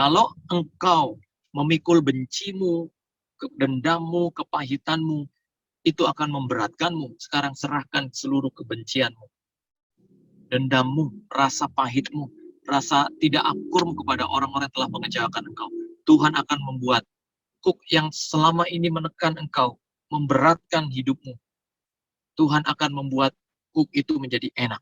Kalau engkau memikul bencimu, dendammu, kepahitanmu, itu akan memberatkanmu. Sekarang serahkan seluruh kebencianmu, dendammu, rasa pahitmu, rasa tidak akurmu kepada orang-orang yang telah mengecewakan engkau. Tuhan akan membuat kuk yang selama ini menekan engkau, memberatkan hidupmu. Tuhan akan membuat kuk itu menjadi enak.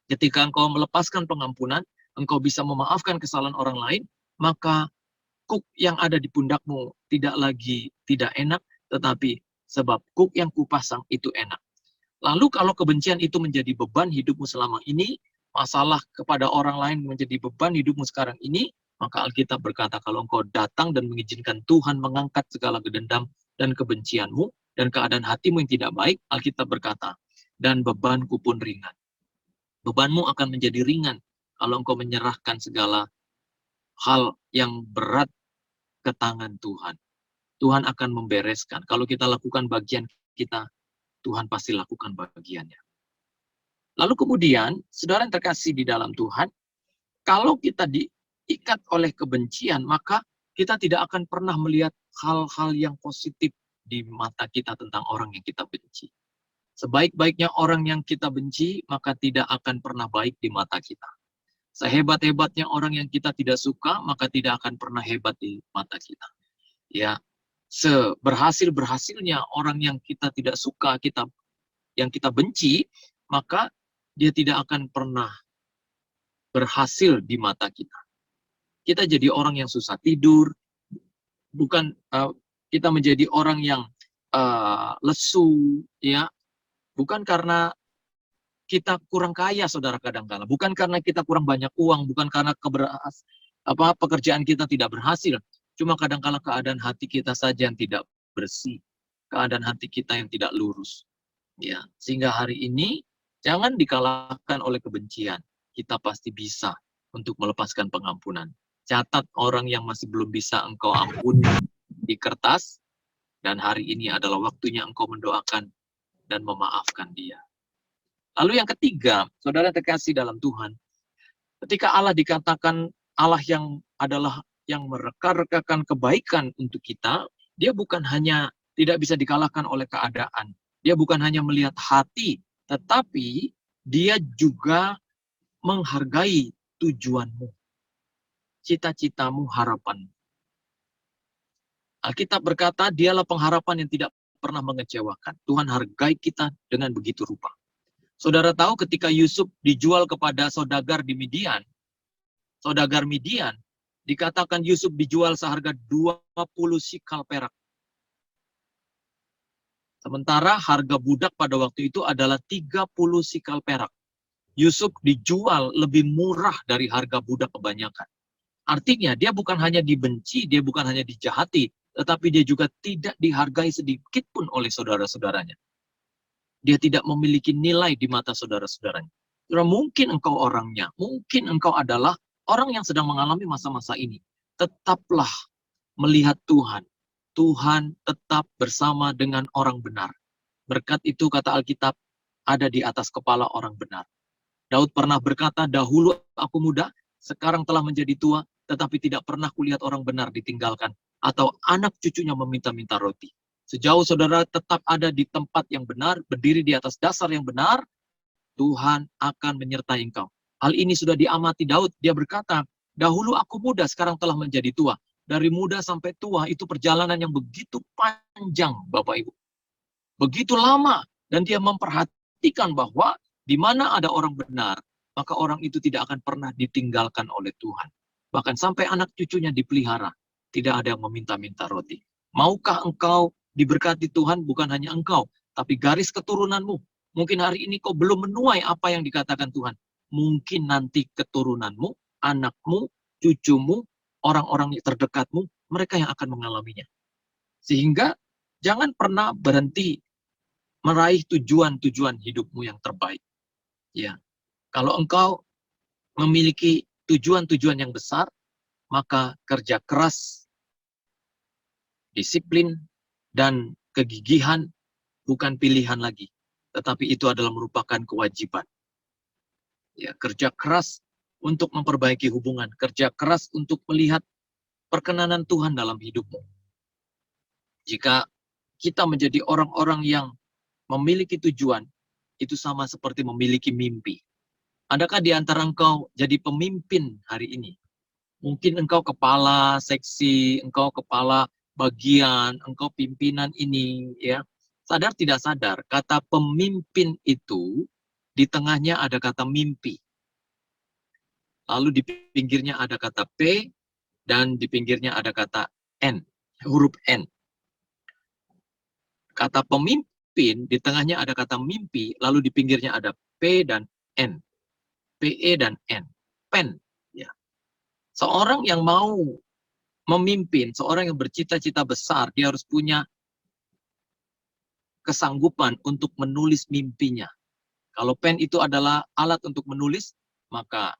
Ketika engkau melepaskan pengampunan, engkau bisa memaafkan kesalahan orang lain, maka kuk yang ada di pundakmu tidak lagi tidak enak, tetapi sebab kuk yang kupasang itu enak. Lalu kalau kebencian itu menjadi beban hidupmu selama ini, masalah kepada orang lain menjadi beban hidupmu sekarang ini, maka Alkitab berkata kalau engkau datang dan mengizinkan Tuhan mengangkat segala kedendam dan kebencianmu dan keadaan hatimu yang tidak baik, Alkitab berkata, dan bebanku pun ringan. Bebanmu akan menjadi ringan kalau engkau menyerahkan segala hal yang berat ke tangan Tuhan. Tuhan akan membereskan. Kalau kita lakukan bagian kita, Tuhan pasti lakukan bagiannya. Lalu kemudian, saudara yang terkasih di dalam Tuhan, kalau kita diikat oleh kebencian, maka kita tidak akan pernah melihat hal-hal yang positif di mata kita tentang orang yang kita benci. Sebaik-baiknya orang yang kita benci, maka tidak akan pernah baik di mata kita. Sehebat-hebatnya orang yang kita tidak suka, maka tidak akan pernah hebat di mata kita. Ya, seberhasil-berhasilnya orang yang kita tidak suka, yang kita benci, maka dia tidak akan pernah berhasil di mata kita. Kita jadi orang yang susah tidur, bukan kita menjadi orang yang lesu, ya, bukan karena kita kurang kaya, saudara, kadang-kala. Bukan karena kita kurang banyak uang, bukan karena pekerjaan kita tidak berhasil. Cuma kadang-kala keadaan hati kita saja yang tidak bersih, keadaan hati kita yang tidak lurus. Ya, sehingga hari ini jangan dikalahkan oleh kebencian. Kita pasti bisa untuk melepaskan pengampunan. Catat orang yang masih belum bisa engkau ampuni di kertas, dan hari ini adalah waktunya engkau mendoakan dan memaafkan dia. Lalu yang ketiga, saudara terkasih dalam Tuhan, ketika Allah dikatakan Allah yang adalah yang mereka-rekakan kebaikan untuk kita, dia bukan hanya tidak bisa dikalahkan oleh keadaan, dia bukan hanya melihat hati, tetapi dia juga menghargai tujuanmu, cita-citamu, harapanmu. Alkitab berkata, dialah pengharapan yang tidak pernah mengecewakan. Tuhan hargai kita dengan begitu rupa. Saudara tahu ketika Yusuf dijual kepada saudagar di Midian, saudagar Midian, dikatakan Yusuf dijual seharga 20 sikal perak. Sementara harga budak pada waktu itu adalah 30 sikal perak. Yusuf dijual lebih murah dari harga budak kebanyakan. Artinya dia bukan hanya dibenci, dia bukan hanya dijahati, tetapi dia juga tidak dihargai sedikit pun oleh saudara-saudaranya. Dia tidak memiliki nilai di mata saudara-saudaranya. Mungkin engkau orangnya, mungkin engkau adalah orang yang sedang mengalami masa-masa ini. Tetaplah melihat Tuhan. Tuhan tetap bersama dengan orang benar. Berkat itu, kata Alkitab, ada di atas kepala orang benar. Daud pernah berkata, dahulu aku muda, sekarang telah menjadi tua, tetapi tidak pernah kulihat orang benar ditinggalkan, atau anak cucunya meminta-minta roti. Sejauh saudara tetap ada di tempat yang benar, berdiri di atas dasar yang benar, Tuhan akan menyertai engkau. Hal ini sudah diamati Daud. Dia berkata, dahulu aku muda, sekarang telah menjadi tua. Dari muda sampai tua, itu perjalanan yang begitu panjang, Bapak Ibu. Begitu lama. Dan dia memperhatikan bahwa di mana ada orang benar, maka orang itu tidak akan pernah ditinggalkan oleh Tuhan. Bahkan sampai anak cucunya dipelihara, tidak ada yang meminta-minta roti. Maukah engkau diberkati Tuhan? Bukan hanya engkau, tapi garis keturunanmu. Mungkin hari ini kau belum menuai apa yang dikatakan Tuhan. Mungkin nanti keturunanmu, anakmu, cucumu, orang-orang terdekatmu, mereka yang akan mengalaminya. Sehingga jangan pernah berhenti meraih tujuan-tujuan hidupmu yang terbaik. Ya, kalau engkau memiliki tujuan-tujuan yang besar, maka kerja keras, disiplin, dan kegigihan bukan pilihan lagi, tetapi itu adalah merupakan kewajiban. Ya, kerja keras untuk memperbaiki hubungan, kerja keras untuk melihat perkenanan Tuhan dalam hidupmu. Jika kita menjadi orang-orang yang memiliki tujuan, itu sama seperti memiliki mimpi. Adakah di antara engkau jadi pemimpin hari ini? Mungkin engkau kepala seksi, engkau kepala bagian, engkau pimpinan ini, ya. Sadar tidak sadar, kata pemimpin itu di tengahnya ada kata mimpi. Lalu di pinggirnya ada kata P dan di pinggirnya ada kata N, huruf N. Kata pemimpin di tengahnya ada kata mimpi, lalu di pinggirnya ada P dan N. PE dan N. Pen, ya. Seorang yang mau memimpin, seorang yang bercita-cita besar, dia harus punya kesanggupan untuk menulis mimpinya. Kalau pen itu adalah alat untuk menulis, maka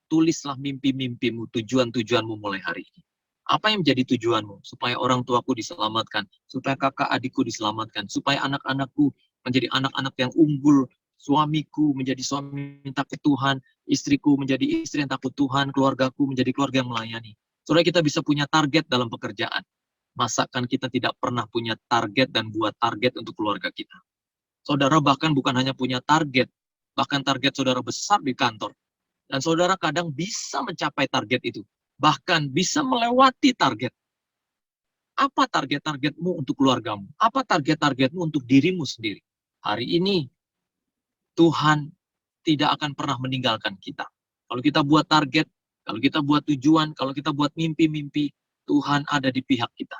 tulislah mimpi-mimpimu, tujuan-tujuanmu mulai hari ini. Apa yang menjadi tujuanmu? Supaya orang tuaku diselamatkan, supaya kakak adikku diselamatkan, supaya anak-anakku menjadi anak-anak yang unggul, suamiku menjadi suami yang takut Tuhan, istriku menjadi istri yang takut Tuhan, keluargaku menjadi keluarga yang melayani. Supaya kita bisa punya target dalam pekerjaan. Masakan kita tidak pernah punya target dan buat target untuk keluarga kita. Saudara bahkan bukan hanya punya target, bahkan target saudara besar di kantor. Dan saudara kadang bisa mencapai target itu. Bahkan bisa melewati target. Apa target-targetmu untuk keluargamu? Apa target-targetmu untuk dirimu sendiri? Hari ini, Tuhan tidak akan pernah meninggalkan kita. Kalau kita buat target, kalau kita buat tujuan, kalau kita buat mimpi-mimpi, Tuhan ada di pihak kita.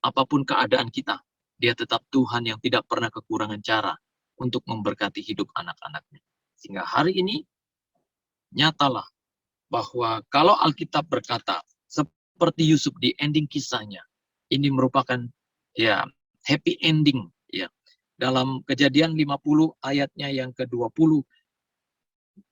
Apapun keadaan kita, dia tetap Tuhan yang tidak pernah kekurangan cara untuk memberkati hidup anak-anaknya. Sehingga hari ini, nyatalah bahwa kalau Alkitab berkata, seperti Yusuf di ending kisahnya, ini merupakan ya happy ending. Ya. Dalam Kejadian 50 ayatnya yang ke-20,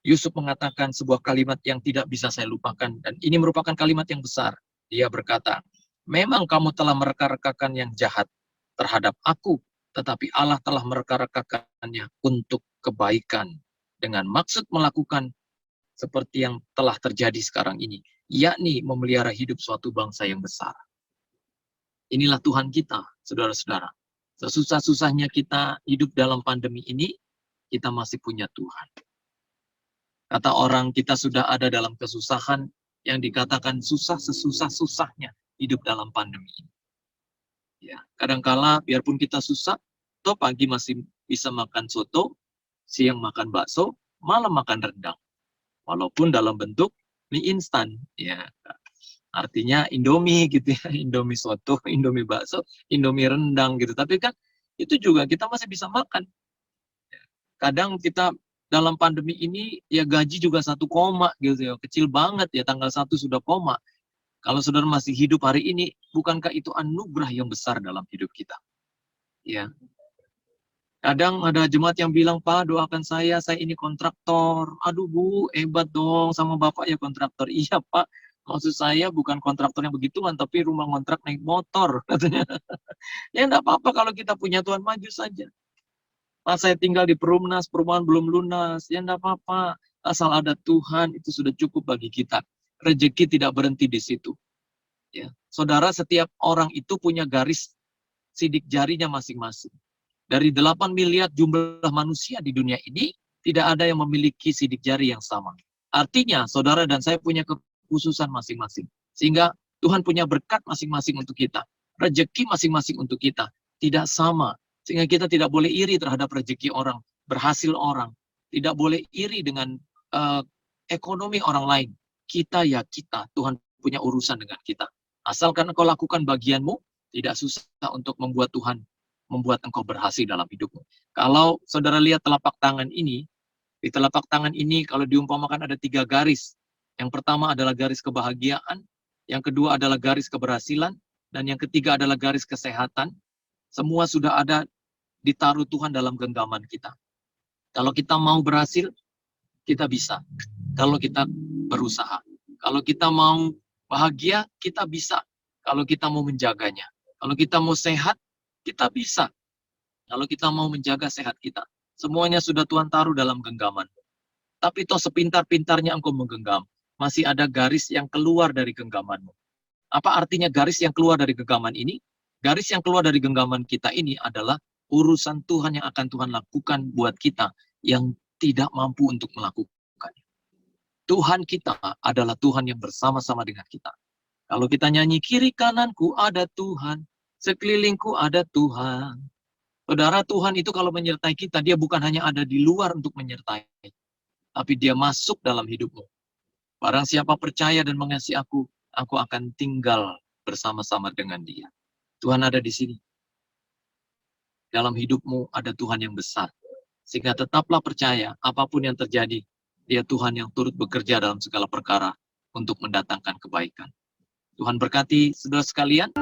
Yusuf mengatakan sebuah kalimat yang tidak bisa saya lupakan, dan ini merupakan kalimat yang besar. Dia berkata, memang kamu telah mereka-rekakan yang jahat terhadap aku, tetapi Allah telah mereka-rekakannya untuk kebaikan, dengan maksud melakukan seperti yang telah terjadi sekarang ini, yakni memelihara hidup suatu bangsa yang besar. Inilah Tuhan kita, saudara-saudara. Sesusah-susahnya kita hidup dalam pandemi ini, kita masih punya Tuhan. Kata orang, kita sudah ada dalam kesusahan yang dikatakan susah sesusah-susahnya hidup dalam pandemi ini. Ya, kadangkala biarpun kita susah, toh pagi masih bisa makan soto, siang makan bakso, malam makan rendang. Walaupun dalam bentuk mie instan, ya. Artinya Indomie gitu ya, Indomie soto, Indomie bakso, Indomie rendang gitu. Tapi kan itu juga kita masih bisa makan. Kadang kita dalam pandemi ini ya gaji juga 1 koma gitu ya, kecil banget ya, tanggal 1 sudah koma. Kalau saudara masih hidup hari ini, bukankah itu anugerah yang besar dalam hidup kita? Ya. Kadang ada jemaat yang bilang, Pak, doakan saya ini kontraktor. Aduh Bu, hebat dong sama Bapak ya kontraktor. Iya Pak, maksud saya bukan kontraktor yang begituan, tapi rumah kontrak naik motor. Katanya. Ya enggak apa-apa kalau kita punya Tuhan, maju saja. Pak, saya tinggal di Perumnas, perumahan belum lunas. Ya enggak apa-apa, asal ada Tuhan, itu sudah cukup bagi kita. Rezeki tidak berhenti di situ. Ya. Saudara, setiap orang itu punya garis sidik jarinya masing-masing. Dari 8 miliar jumlah manusia di dunia ini, tidak ada yang memiliki sidik jari yang sama. Artinya, saudara dan saya punya kekhususan masing-masing. Sehingga Tuhan punya berkat masing-masing untuk kita. Rezeki masing-masing untuk kita. Tidak sama. Sehingga kita tidak boleh iri terhadap rezeki orang, berhasil orang. Tidak boleh iri dengan ekonomi orang lain. Kita ya kita, Tuhan punya urusan dengan kita. Asalkan engkau lakukan bagianmu, tidak susah untuk membuat Tuhan membuat engkau berhasil dalam hidupmu. Kalau saudara lihat telapak tangan ini, di telapak tangan ini kalau diumpamakan ada 3 garis. Yang pertama adalah garis kebahagiaan, yang kedua adalah garis keberhasilan, dan yang ketiga adalah garis kesehatan. Semua sudah ada ditaruh Tuhan dalam genggaman kita. Kalau kita mau berhasil, kita bisa. Kalau kita berusaha. Kalau kita mau bahagia, kita bisa. Kalau kita mau menjaganya. Kalau kita mau sehat, kita bisa. Kalau kita mau menjaga sehat kita. Semuanya sudah Tuhan taruh dalam genggaman. Tapi toh sepintar-pintarnya engkau menggenggam, masih ada garis yang keluar dari genggamanmu. Apa artinya garis yang keluar dari genggaman ini? Garis yang keluar dari genggaman kita ini adalah urusan Tuhan yang akan Tuhan lakukan buat kita yang tidak mampu untuk melakukannya. Tuhan kita adalah Tuhan yang bersama-sama dengan kita. Kalau kita nyanyi, kiri kananku ada Tuhan, sekelilingku ada Tuhan. Saudara, Tuhan itu kalau menyertai kita, dia bukan hanya ada di luar untuk menyertai, tapi dia masuk dalam hidupmu. Barang siapa percaya dan mengasihi aku akan tinggal bersama-sama dengan dia. Tuhan ada di sini. Dalam hidupmu ada Tuhan yang besar. Sehingga tetaplah percaya, apapun yang terjadi, dia Tuhan yang turut bekerja dalam segala perkara untuk mendatangkan kebaikan. Tuhan berkati saudara sekalian.